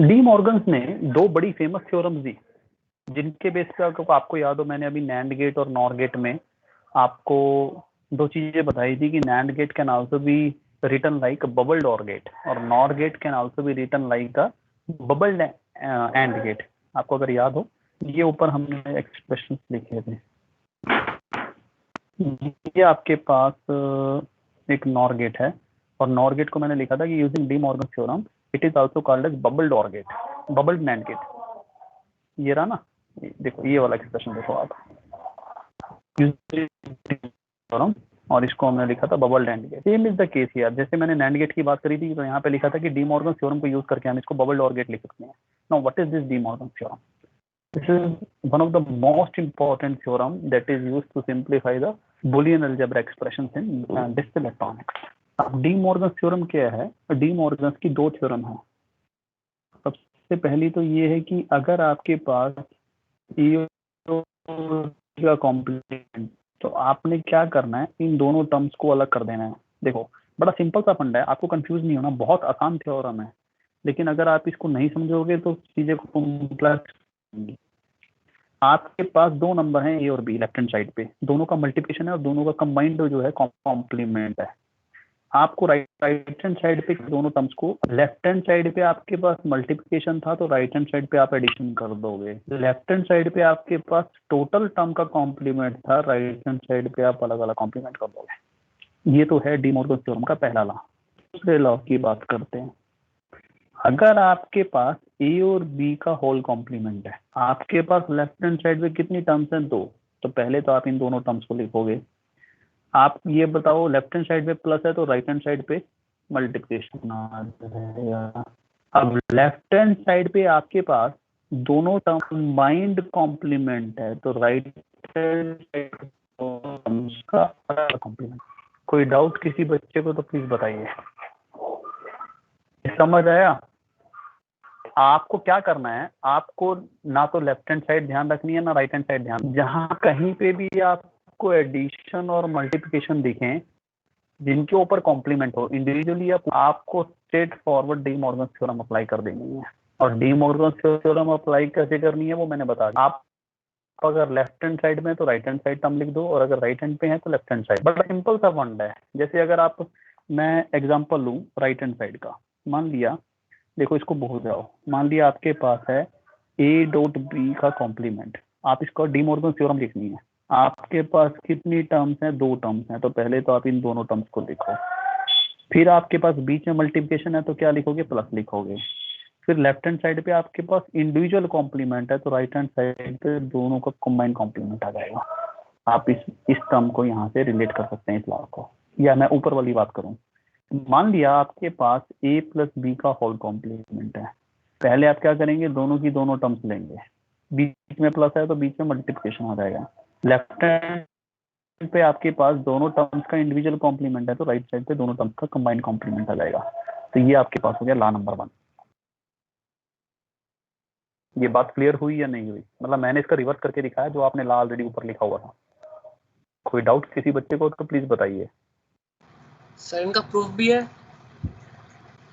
D Morgan's ने दो बड़ी फेमस थ्योरम्स दी जिनके बेस पे आपको याद हो, मैंने अभी नैंड गेट और नॉर गेट में आपको दो चीजें बताई थी कि NAND gate can also be written like bubbled or gate और NOR gate can also be written like a bubbled and gate. आपको अगर याद हो, ये ऊपर हमने एक्सप्रेशन लिखे थे। ये आपके पास एक नॉर गेट है और नॉर गेट को मैंने लिखा था कि using De Morgan theorem it is also called as bubbled or gate, bubbled NAND gate. ये रहा ना, देखो ये वाला एक्सप्रेशन देखो आप, थ्योरम और इसको हमने लिखा था bubbled and gate. Same is the case here. जैसे मैंने नैंड गेट की बात करी थी तो यहाँ पे लिखा था कि डी मॉर्गन थ्योरम को यूज करके हम इसको बबल्ड ऑर गेट लिख सकते हैं। Now what is this D Morgan theorem? This is one of the most important theorem that is used to simplify the Boolean algebra expressions in discrete electronics. अब D Morgan theorem क्या है? De Morgan की दो theorem है। सबसे पहली तो ये है कि अगर आपके पास E का कॉम्प्लीमेंट, तो आपने क्या करना है, इन दोनों टर्म्स को अलग कर देना है। देखो बड़ा सिंपल सा फंडा है, आपको कंफ्यूज नहीं होना, बहुत आसान थ्योरम है, लेकिन अगर आप इसको नहीं समझोगे तो चीजें कॉम्प्लेक्स होंगी। आपके पास दो नंबर हैं ए और बी लेफ्ट हैंड साइड पे, दोनों का मल्टीप्लिकेशन है और दोनों का कंबाइंड जो है कॉम्प्लीमेंट है। आपको राइट हैंड साइड पे दोनों टर्म्स को, लेफ्ट हैंड साइड पे आपके पास मल्टीप्लिकेशन था तो राइट हैंड साइड पे आप एडिशन कर दोगे। लेफ्ट हैंड साइड पे आपके पास टोटल टर्म का कॉम्प्लीमेंट था, राइट हैंड साइड पे आप अलग अलग कॉम्प्लीमेंट कर दोगे। ये तो है डी मॉर्गन थ्योरम का पहला लॉ। दूसरे लॉ की बात करते हैं। अगर आपके पास ए और बी का होल कॉम्प्लीमेंट है, आपके पास लेफ्ट हैंड साइड पे कितनी टर्म्स हैं? दो। तो पहले तो आप इन दोनों टर्म्स को लिखोगे। आप ये बताओ, लेफ्ट हैंड साइड पे प्लस है तो राइट हैंड साइड पे मल्टीप्लिकेशन आ जाएगा। अब लेफ्ट हैंड साइड पे आपके पास दोनों टर्म कंबाइंड कॉम्प्लीमेंट है तो राइट हैंड साइड टर्म्स का कॉम्प्लीमेंट। कोई डाउट किसी बच्चे को तो प्लीज बताइए। समझ आया? आपको क्या करना है, आपको ना तो लेफ्ट हैंड साइड ध्यान रखनी है ना राइट हैंड साइड ध्यान। जहां कहीं पे भी आपको एडिशन और मल्टीप्लिकेशन दिखें जिनके ऊपर कॉम्प्लीमेंट हो, इंडिविजुअली आपको straight forward D Morgan theorem apply कर देनी है। और डी मॉर्गन थ्योरम अप्लाई कैसे करनी है वो मैंने बता दिया। आप अगर लेफ्ट हैंड साइड में तो राइट हैंड साइड टर्म लिख दो और अगर राइट हैंड पे है तो लेफ्ट हैंड साइड। बड़ा सिंपल सा फंड है। जैसे अगर आप, मैं एग्जांपल लूं राइट हैंड साइड का, मान लिया, देखो इसको भूल जाओ, मान लिया आपके पास है ए डॉट बी का कॉम्प्लीमेंट, आप इसको डी मॉर्गन थ्योरम लिखनी है। आपके पास कितनी टर्म्स हैं? दो टर्म्स हैं, तो पहले तो आप इन दोनों टर्म्स को लिखो। फिर आपके पास बीच में मल्टीप्लिकेशन है तो क्या लिखोगे? प्लस लिखोगे। फिर लेफ्ट हैंड साइड पे आपके पास इंडिविजुअल कॉम्प्लीमेंट है तो राइट हैंड साइड पे दोनों का कंबाइंड कॉम्प्लीमेंट आ जाएगा। आप इस टर्म को यहाँ से रिलेट कर सकते हैं इस लॉ को। या मैं ऊपर वाली बात करूं, मान लिया आपके पास a प्लस बी का होल कॉम्प्लीमेंट है। पहले आप क्या करेंगे? दोनों की दोनों टर्म्स लेंगे, बीच में प्लस है तो बीच में मल्टीप्लिकेशन हो जाएगा। लेफ्ट हैंड पे आपके पास दोनों टर्म्स का इंडिविजुअल कॉम्प्लीमेंट है तो राइट साइड पे दोनों टर्म्स का कंबाइंड कॉम्प्लीमेंट आ जाएगा। तो ये आपके पास हो गया लॉ नंबर 1। ये बात क्लियर हुई या नहीं हुई? मतलब मैंने इसका रिवर्स करके दिखाया जो आपने लॉ ऑलरेडी ऊपर लिखा हुआ था। कोई डाउट किसी बच्चे को तो प्लीज बताइए। सर इनका प्रूफ भी है?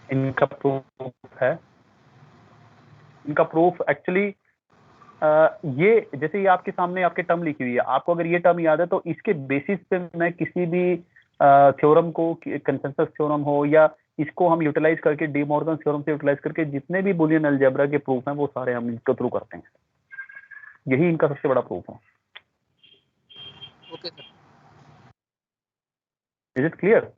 इनका प्रूफ है। इनका प्रूफ एक्चुअली ये, जैसे ये आपके सामने आपके टर्म लिखी हुई है, आपको अगर ये टर्म याद है तो इसके बेसिस पे मैं किसी भी थ्योरम को, कंसेंसस थ्योरम हो या इसको हम यूटिलाइज करके डी मॉर्गन थ्योरम से यूटिलाइज करके जितने भी बुलियन अलजेब्रा के प्रूफ हैं वो सारे हम इसके थ्रू करते हैं। यही इनका सबसे बड़ा प्रूफ है। Okay sir. Is it clear?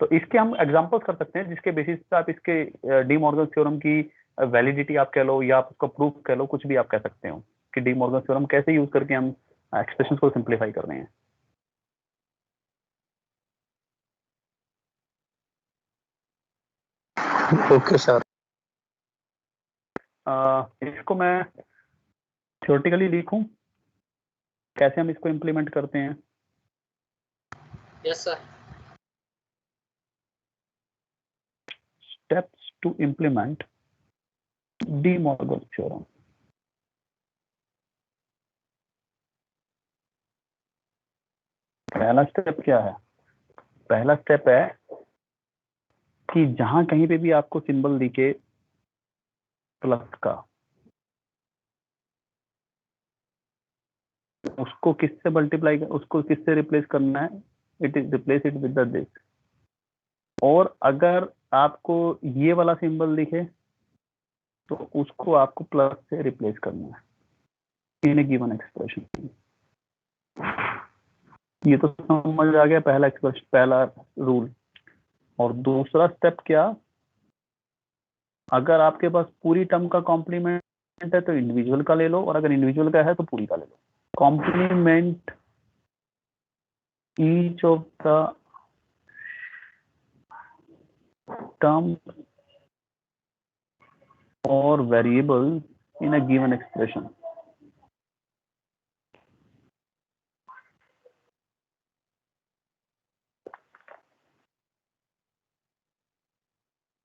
तो इसके हम एग्जांपल्स कर सकते हैं जिसके बेसिस पे आप इसके डी मॉर्गन थ्योरम की वैलिडिटी आप कह लो या आप उसका प्रूफ कह लो, कुछ भी आप कह सकते हो कि डी मॉर्गन थ्योरम कैसे यूज करके हम एक्सप्रेशंस को सिंप्लीफाई कर रहे हैं। Okay sir. इसको मैं थ्योरेटिकली लिखूं, कैसे हम इसको इम्प्लीमेंट करते हैं? Yes sir. Steps to implement De Morgan theorem. पहला स्टेप क्या है? पहला स्टेप है कि जहां कहीं पे भी आपको सिंबल दिखे प्लस का, उसको किससे मल्टीप्लाई, उसको किससे रिप्लेस करना है, it is replace it with this. और अगर आपको ये वाला सिंबल दिखे तो उसको आपको प्लस से रिप्लेस करना है इन ए गिवन एक्सप्रेशन। ये तो समझ आ गया पहला एक्सप्रेशन, पहला रूल। और दूसरा स्टेप क्या, अगर आपके पास पूरी टर्म का कॉम्प्लीमेंट है तो इंडिविजुअल का ले लो, और अगर इंडिविजुअल का है तो पूरी का ले लो। Complement each of the term और variable in a given expression.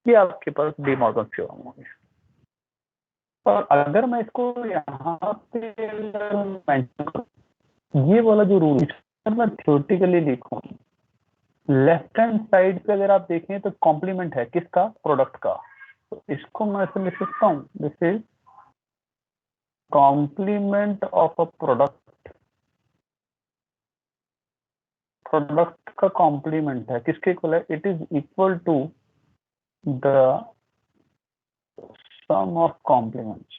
ये आपके पास डी मॉर्गन थ्योरम होगी। और अगर मैं इसको यहाँ पे मेंशन करूं, ये वाला जो रूल मैं थ्योरेटिकली लिखूं, लेफ्ट हैंड साइड पे अगर आप देखें तो कॉम्प्लीमेंट है किसका, प्रोडक्ट का। तो इसको मैं ऐसे लिख सकता हूँ, this is complement of a product. Product का कॉम्प्लीमेंट है किसके इक्वल है, it is equal to the sum of complements.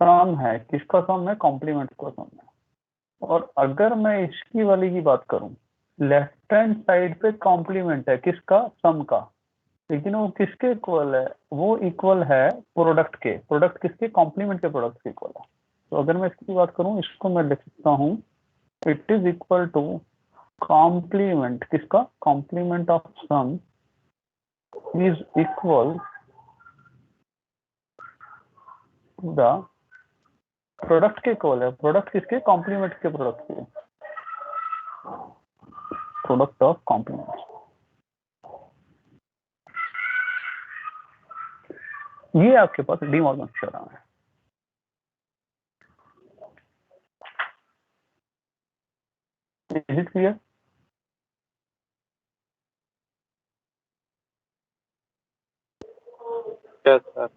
Sum है किसका, सम है कॉम्प्लीमेंट का सम है। और अगर मैं इसकी वाली की बात करूं, लेफ्ट हैंड साइड पे कॉम्प्लीमेंट है किसका, सम का, लेकिन वो किसके इक्वल है, वो इक्वल है प्रोडक्ट के। प्रोडक्ट किसके, कॉम्प्लीमेंट के प्रोडक्ट के इक्वल है। तो अगर मैं इसकी बात करूं, इसको मैं लिख सकता हूं, it is equal to complement किसका, complement of sum is equal to the product के इक्वल है। प्रोडक्ट किसके, कॉम्प्लीमेंट के प्रोडक्ट के, प्रोडक्ट ऑफ कॉम्प्लीमेंट। ये आपके पास डी मॉर्गन थ्योरम है। Is it clear? Yes sir.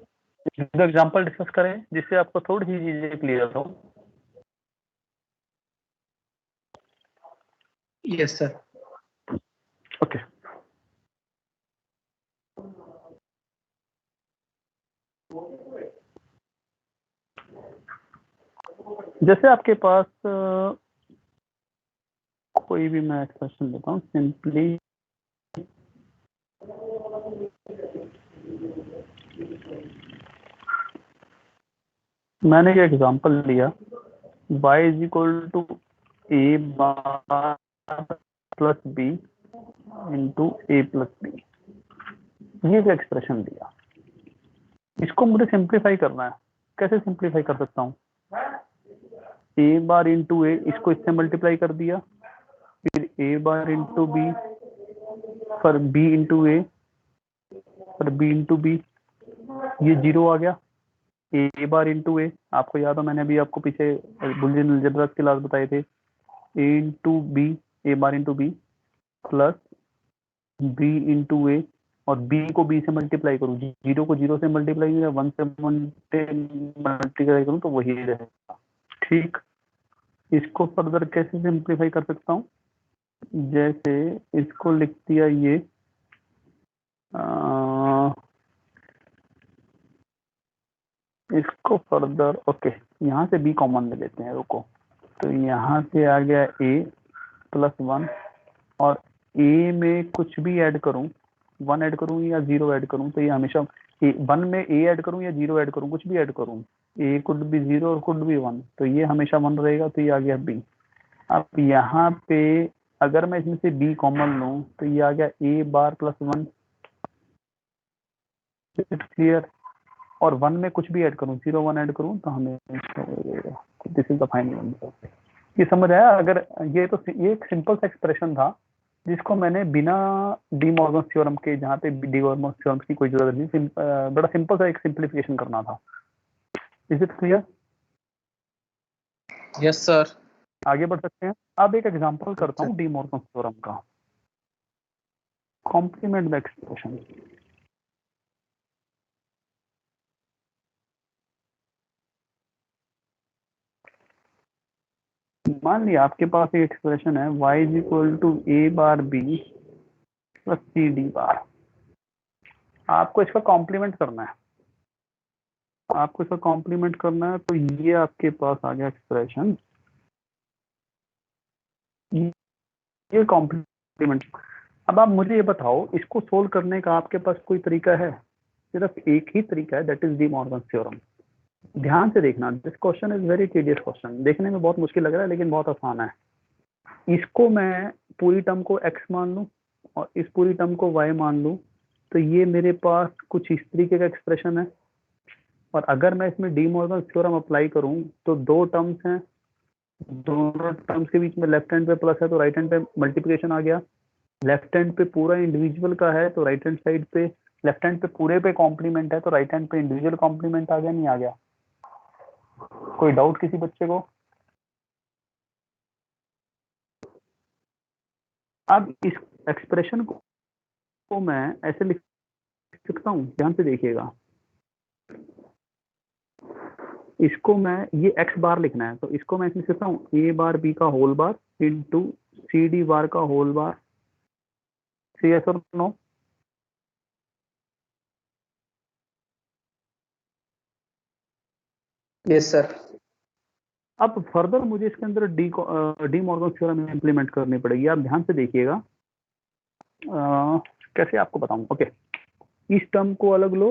Example discuss करें जिससे आपको थोड़ी सी चीजें क्लियर हो। Yes sir. ओके, जैसे आपके पास कोई भी मैं एक्सप्रेशन देता हूँ, सिंपली मैंने ये एग्जांपल लिया, y is equal to A bar plus B into A plus B. ये जो एक्सप्रेशन दिया, इसको मुझे सिंप्लीफाई करना है। कैसे सिंप्लीफाई कर सकता हूँ, ए बार इंटू ए, इसको इससे मल्टीप्लाई कर दिया, फिर ए बार इंटू बी, फिर बी इंटू ए, फिर बी इंटू बी, ये जीरो आ गया। ए बार इंटू ए, आपको याद हो मैंने अभी आपको पीछे बुलियन अलजेब्रा की क्लास बताए थे, A into B, A bar into B plus B into A, और बी को बी से मल्टीप्लाई करूँ, जीरो को जीरो से मल्टीप्लाई करूँ, 1 से मल्टीप्लाई करूँ तो वही रहेगा। ठीक, इसको फर्दर कैसे सिंप्लीफाई कर सकता हूँ, जैसे इसको लिख दिया ये इसको फर्दर, ओके यहाँ से बी कॉमन ले लेते हैं, रुको। तो यहाँ से आ गया ए प्लस 1, और ए में कुछ भी ऐड करूं, 1 ऐड करूं या 0 ऐड करूं, तो ये हमेशा 1 में ए ऐड करूं या 0 ऐड करूं, कुछ भी ऐड करूं, ए कुड भी 0 और कुड भी 1, तो ये हमेशा 1 रहेगा। तो ये आ गया बी। अब यहाँ पे अगर मैं इसमें से बी कॉमन लूं तो ये आ गया ए बार प्लस 1। क्लियर? और 1 में कुछ भी ऐड करूं, 0 1 ऐड करूं तो हमें this is the final answer. ये समझ आया? अगर ये तो ये एक सिंपल सा एक्सप्रेशन था जिसको मैंने बिना डी मॉर्गन थ्योरम के, जहाँ पे डी मॉर्गन थ्योरम की कोई जरूरत नहीं, बड़ा सिंपल सा एक सिंप्लीफिकेशन करना था। Is it clear? Yes sir. आगे बढ़ सकते हैं। अब एक एग्जांपल करता हूँ डी मॉर्गन थ्योरम का। complement the expression. मान लिया आपके पास एक एक्सप्रेशन है y is equal to a bar b plus C D bar. आपको इसका कॉम्प्लीमेंट करना है, आपको इसका कॉम्प्लीमेंट करना है। तो ये आपके पास आ गया एक्सप्रेशन, ये कॉम्प्लीमेंट। अब आप मुझे ये बताओ, इसको सोल्व करने का आपके पास कोई तरीका है? सिर्फ एक ही तरीका है, that is D Morgan theorem. ध्यान से देखना, this question is very tedious question, देखने में बहुत मुश्किल लग रहा है लेकिन बहुत आसान है। इसको मैं पूरी टर्म को x मान लूं और इस पूरी टर्म को y मान लूं, तो ये मेरे पास कुछ इस तरीके का एक्सप्रेशन है। और अगर मैं इसमें डी मॉर्गन थ्योरम अप्लाई करूं तो दो टर्म्स हैं, दोनों टर्म्स के बीच में लेफ्ट हैंड पे प्लस है तो राइट हैंड पे मल्टीप्लिकेशन आ गया। लेफ्ट हैंड पे पूरा इंडिविजुअल का है तो राइट हैंड साइड पे, लेफ्ट हैंड पे पूरे पे कॉम्प्लीमेंट है तो राइट हैंड पे इंडिविजुअल कॉम्प्लीमेंट आ गया, नहीं आ गया? कोई डाउट किसी बच्चे को? अब इस एक्सप्रेशन को मैं ऐसे लिख सकता हूं, ध्यान से देखिएगा। इसको मैं, ये x बार लिखना है तो इसको मैं लिख सकता हूँ a बार b का whole bar into C D bar का होल बार। सी यस और नो? Yes sir. अब फर्दर मुझे इसके अंदर डी मॉर्गन थ्योरम इंप्लीमेंट करनी पड़ेगी। आप ध्यान से देखिएगा, कैसे आपको बताऊं। ओके, इस टर्म को अलग लो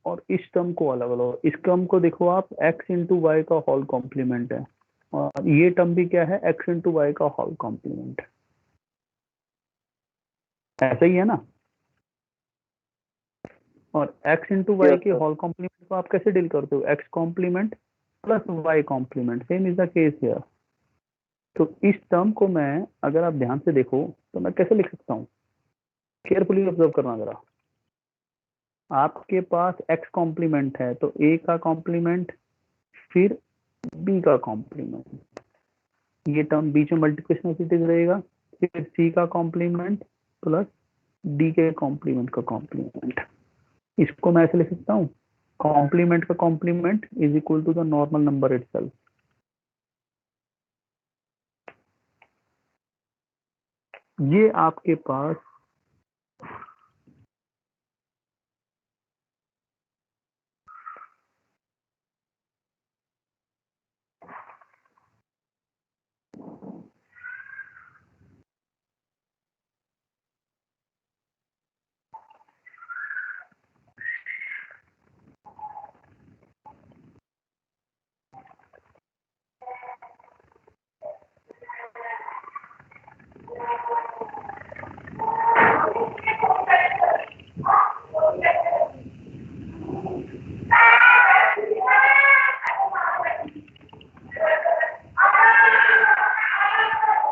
और इस टर्म को अलग लो। इस टर्म को देखो आप, x इंटू वाई का होल कॉम्प्लीमेंट है, और ये टर्म भी क्या है, x इंटू वाई का होल कॉम्प्लीमेंट। ऐसा ही है ना? और x इंटू वाई के होल कॉम्प्लीमेंट को आप कैसे डील करते हो? x complement plus y complement, same is the case here. तो इस टर्म को मैं, अगर आप ध्यान से देखो तो मैं कैसे लिख सकता हूँ, केयरफुली ऑब्जर्व करना जरा। आपके पास x कॉम्प्लीमेंट है तो a का कॉम्प्लीमेंट फिर b का कॉम्प्लीमेंट, ये टर्म बीच में मल्टीप्लिकेशन रहेगा, फिर c का कॉम्प्लीमेंट प्लस d के कॉम्प्लीमेंट का कॉम्प्लीमेंट। इसको मैं ऐसे लिख सकता हूँ, कॉम्प्लीमेंट का complement is equal to the normal number itself. ये आपके पास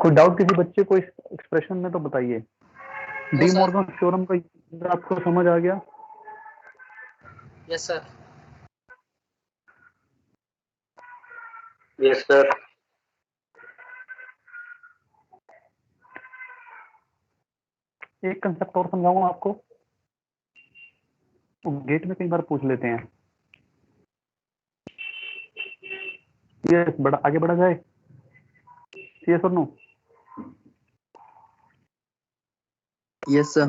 कोई डाउट किसी बच्चे को इस एक्सप्रेशन में तो बताइए। डी मॉर्गन थ्योरम का आपको समझ आ गया? Yes sir. Yes sir. एक कंसेप्ट और समझाऊंगा आपको, तो गेट में कई बार पूछ लेते हैं। ये बड़ा आगे बढ़ा जाए, यस और no? Yes sir.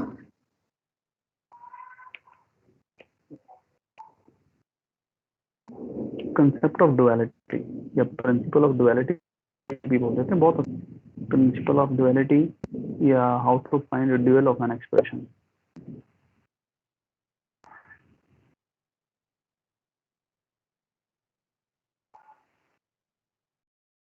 Concept of duality या प्रिंसिपल ऑफ डुअलिटी भी बोल देते हैं, बहुत प्रिंसिपल ऑफ डुअलिटी या how to find dual of an expression.